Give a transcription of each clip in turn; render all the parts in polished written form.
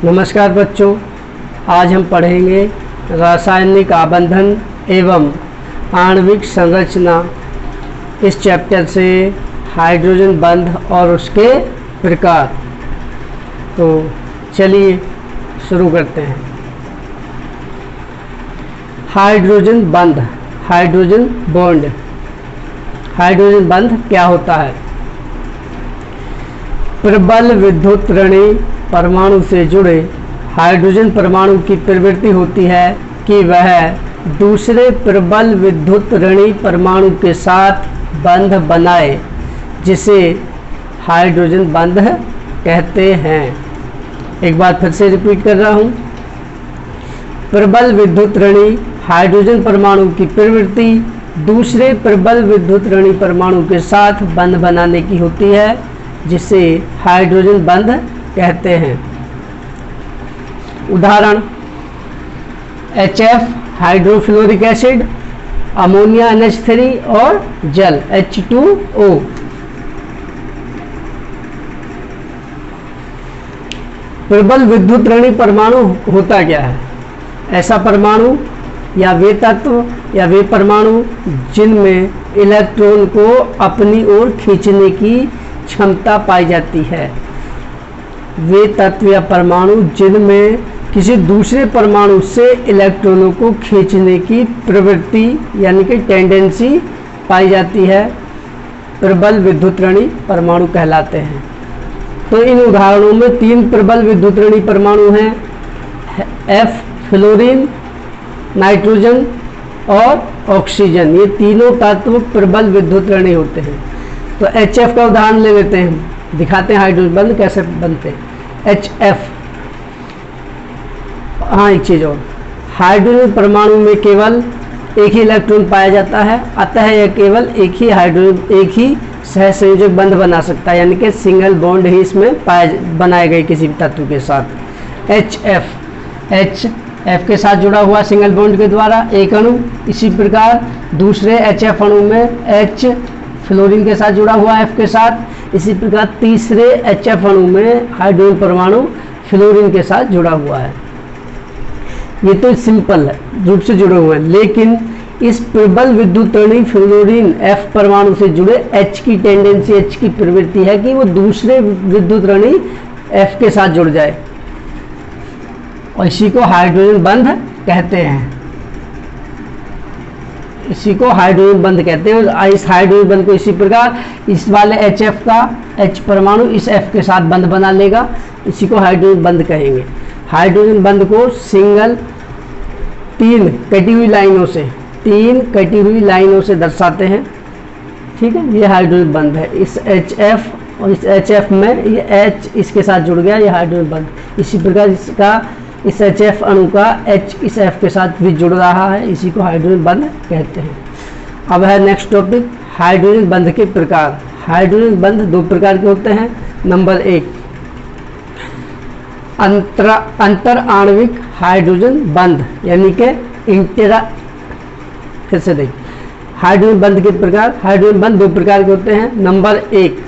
नमस्कार बच्चों, आज हम पढ़ेंगे रासायनिक आबंधन एवं आणविक संरचना। इस चैप्टर से हाइड्रोजन बंध और उसके प्रकार। तो चलिए शुरू करते हैं। हाइड्रोजन बंध, हाइड्रोजन बॉन्ड। हाइड्रोजन बंध क्या होता है? प्रबल विद्युत ऋणी परमाणु से जुड़े हाइड्रोजन परमाणु की प्रवृत्ति होती है कि वह दूसरे प्रबल विद्युत ऋणी परमाणु के साथ बंध बनाए, जिसे हाइड्रोजन बंध कहते हैं। एक बार फिर से रिपीट कर रहा हूँ। प्रबल विद्युत ऋणी हाइड्रोजन परमाणु की प्रवृत्ति दूसरे प्रबल विद्युत ऋणी परमाणु के साथ बंध बनाने की होती है, जिसे हाइड्रोजन बंध कहते हैं। उदाहरण: HF hydrofluoric acid, ammonia NH3 और जल H2O। प्रबल विद्युत ऋणी परमाणु होता क्या है? ऐसा परमाणु या वे तत्व या वे परमाणु जिनमें इलेक्ट्रॉन को अपनी ओर खींचने की क्षमता पाई जाती है। वे तत्व या परमाणु जिनमें किसी दूसरे परमाणु से इलेक्ट्रॉनों को खींचने की प्रवृत्ति यानी कि टेंडेंसी पाई जाती है, प्रबल विद्युत ऋणी परमाणु कहलाते हैं। तो इन उदाहरणों में 3 प्रबल विद्युत ऋणी परमाणु हैं: F फ्लोरीन, नाइट्रोजन और ऑक्सीजन। ये तीनों तत्व प्रबल विद्युत ऋणी होते हैं। तो HF का उदाहरण ले लेते हैं, दिखाते हैं हाइड्रोजन बंध कैसे बनते हैं। HF, हाँ एक चीज़ और, हाइड्रोजन परमाणु में केवल एक ही इलेक्ट्रॉन पाया जाता है, अतः यह केवल एक ही सहसंयोजक बंध बना सकता है, यानी कि सिंगल बॉन्ड ही इसमें बनाए गए किसी भी तत्व के साथ। HF के साथ जुड़ा हुआ सिंगल बॉन्ड के द्वारा एक अणु, इसी प्रकार दूसरे HF अणु में H फ्लोरीन के साथ जुड़ा हुआ F के साथ, इसी प्रकार तीसरे HF अणु में हाइड्रोजन परमाणु फ्लोरीन के साथ जुड़ा हुआ है। ये तो सिंपल रूप से जुड़े हुए हैं, लेकिन इस प्रबल विद्युत ऋणी फ्लोरीन F परमाणु से जुड़े H की टेंडेंसी, H की प्रवृत्ति है कि वो दूसरे विद्युत ऋणी F के साथ जुड़ जाए, और इसी को हाइड्रोजन बंध कहते हैं। इसी को हाइड्रोजन बंध कहते हैं। और इस हाइड्रोजन बंध को इसी प्रकार इस वाले HF का H परमाणु इस F के साथ बंध बना लेगा, इसी को हाइड्रोजन बंध कहेंगे। हाइड्रोजन बंध को सिंगल 3 कटी हुई लाइनों से दर्शाते हैं। ठीक है, ये हाइड्रोजन बंध है। इस HF और इस HF में ये H इसके साथ जुड़ गया, ये हाइड्रोजन बंध। इसी प्रकार इस HF अणु का H इस F के साथ भी जुड़ रहा है, इसी को हाइड्रोजन बंध कहते हैं। अब है नेक्स्ट टॉपिक, हाइड्रोजन बंध के प्रकार। हाइड्रोजन बंध 2 प्रकार के होते हैं। नंबर 1, अंतर आणविक हाइड्रोजन बंध, यानी कि फिर से देखिए, हाइड्रोजन बंध के प्रकार। हाइड्रोजन बंध 2 प्रकार के होते हैं। नंबर 1,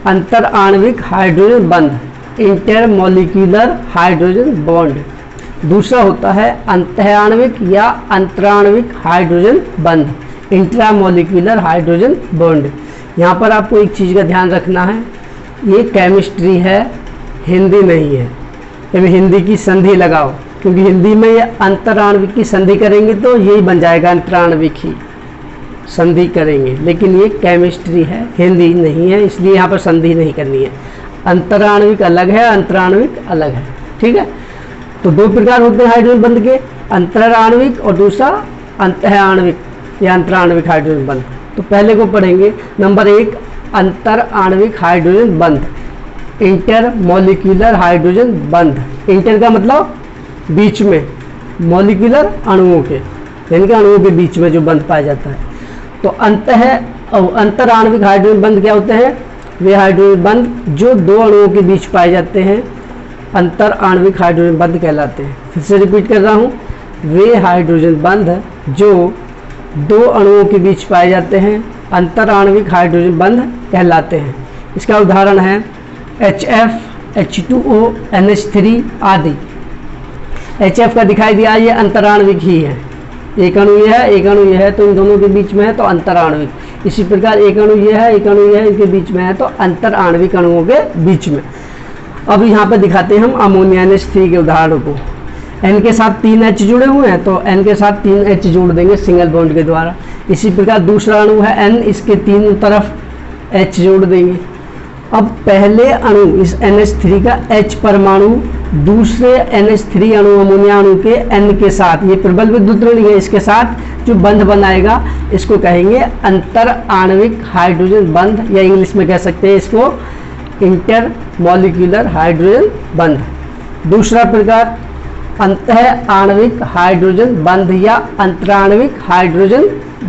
अंतर आणविक हाइड्रोजन बंध, इंटरमोलिक्यूलर हाइड्रोजन बॉन्ड। दूसरा होता है अंतःआण्विक या अंतराण्विक हाइड्रोजन बंध, इंट्रामोलिक्यूलर हाइड्रोजन बॉन्ड। यहाँ पर आपको एक चीज़ का ध्यान रखना है, ये केमिस्ट्री है, हिंदी नहीं है। जब हिंदी की संधि लगाओ, क्योंकि हिंदी में ये अंतराण्विक की संधि करेंगे तो यही बन जाएगा, अंतराण्विक ही संधि करेंगे, लेकिन ये केमिस्ट्री है, हिंदी नहीं है, इसलिए यहाँ पर संधि नहीं करनी है। अंतराण्विक अलग है, अंतराण्विक अलग है। ठीक है, तो 2 प्रकार होते हैं हाइड्रोजन बंध के, अंतराण्विक और दूसरा अंतःआण्विक या अंतराण्विक हाइड्रोजन बंध। तो पहले को पढ़ेंगे। नंबर 1, अंतराण्विक हाइड्रोजन बंध, इंटरमोलिक्यूलर हाइड्रोजन बंध। इंटर का मतलब बीच में, मॉलिक्यूलर अणुओं के, यानी कि अणुओं के बीच में जो बंध पाया जाता है। तो अंतराण्विक हाइड्रोजन बंध क्या होते हैं? वे हाइड्रोजन बंध जो 2 अणुओं के बीच पाए जाते हैं अंतर आणविक हाइड्रोजन बंध कहलाते हैं। फिर से रिपीट कर रहा हूँ, वे हाइड्रोजन बंध जो 2 अणुओं के बीच पाए जाते हैं अंतर आणविक हाइड्रोजन बंध कहलाते हैं। इसका उदाहरण है HF H2O, NH3 आदि। HF का दिखाई दिया, ये अंतराण्विक ही है। एक अणु ये है, एक अणु ये है, तो इन दोनों के बीच में है तो अंतराण्विक। इसी प्रकार एक अणु ये है, एक अणु ये है, इनके बीच में है तो अंतराण्विक अणुओं के बीच में। अब यहाँ पे दिखाते हैं हम अमोनिया NH3 के उदाहरण को। N के साथ 3 H जुड़े हुए हैं तो N के साथ 3 H जोड़ देंगे सिंगल बॉन्ड के द्वारा। इसी प्रकार दूसरा अणु है N, इसके तीनों तरफ H जोड़ देंगे। अब पहले अणु इस NH3 का H परमाणु दूसरे NH3 अणु अमोनिया अणु के N के साथ, ये प्रबल विद्युत ऋण है, इसके साथ जो बंध बनाएगा इसको कहेंगे अंतर आणविक हाइड्रोजन बंध, या इंग्लिश में कह सकते हैं इसको इंटर मॉलिक्यूलर हाइड्रोजन बंध। दूसरा प्रकार अंतः आणविक हाइड्रोजन बंध या अंतराण्विक हाइड्रोजन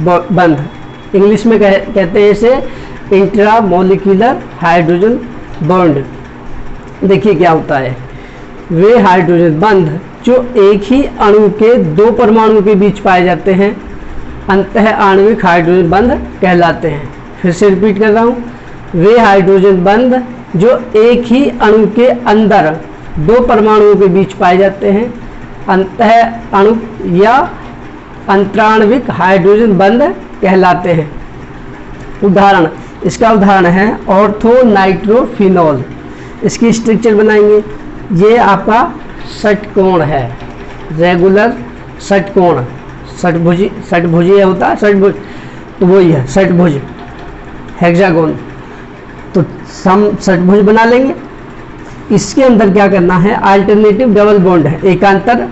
बंध, इंग्लिश में कहते हैं इसे इंट्रा मॉलिक्यूलर हाइड्रोजन बॉन्ड। देखिए क्या होता है, वे हाइड्रोजन बंध जो एक ही अणु के दो परमाणुओं के बीच पाए जाते हैं अंतः आणविक हाइड्रोजन बंध कहलाते हैं। फिर से रिपीट कर रहा हूँ, वे हाइड्रोजन बंध जो एक ही अणु के अंदर दो परमाणुओं के बीच पाए जाते हैं अंतः अणु या अंतराण्विक हाइड्रोजन बंध कहलाते हैं। उदाहरण, इसका उदाहरण है ऑर्थोनाइट्रोफिनॉल। इसकी स्ट्रक्चर बनाएंगे, ये आपका षटकोण है, रेगुलर षटकोण, षटभुजी होता है, षटभुज तो वही है षटभुज, हेक्सागोन। तो सम षटभुज बना लेंगे। इसके अंदर क्या करना है, अल्टरनेटिव डबल बॉन्ड है, एकांतर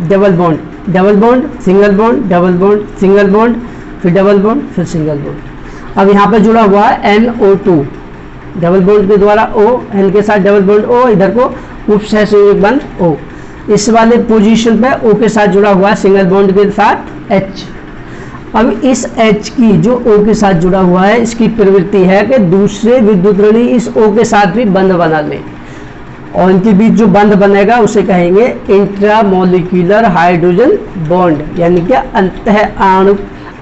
double bond, double bond single bond, double bond single bond, फिर डबल बॉन्ड, फिर सिंगल बॉन्ड। अब यहाँ पर जुड़ा हुआ है NO2, डबल बॉन्ड के द्वारा O, N के साथ डबल बॉन्ड O, इधर को उपसहसंयोजक बंध O। इस वाले पोजीशन पे O के साथ जुड़ा हुआ है सिंगल बॉन्ड के साथ H। अब इस H की जो O के साथ जुड़ा हुआ है, इसकी प्रवृत्ति है कि दूसरे विद्युत ऋणी इस O के साथ भी बंध बना ले, और इनके बीच जो बंध बनेगा उसे कहेंगे इंट्रामोलिक्यूलर हाइड्रोजन बॉन्ड, यानी कि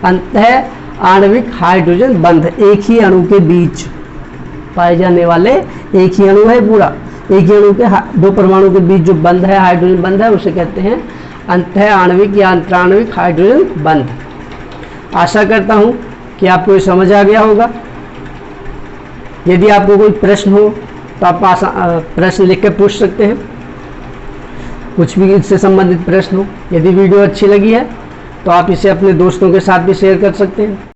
अंतः आणविक हाइड्रोजन बंध। एक ही अणु के बीच पाए जाने वाले, एक ही अणु है पूरा, एक ही अणु के दो परमाणु के बीच जो बंध है, हाइड्रोजन बंध है, उसे कहते हैं अंतः आणविक या अंतराण्विक हाइड्रोजन बंध। आशा करता हूँ कि आपको ये समझ आ गया होगा। यदि आपको कोई प्रश्न हो तो आप प्रश्न लिख कर पूछ सकते हैं, कुछ भी इससे संबंधित प्रश्न हो। यदि वीडियो अच्छी लगी है तो आप इसे अपने दोस्तों के साथ भी शेयर कर सकते हैं।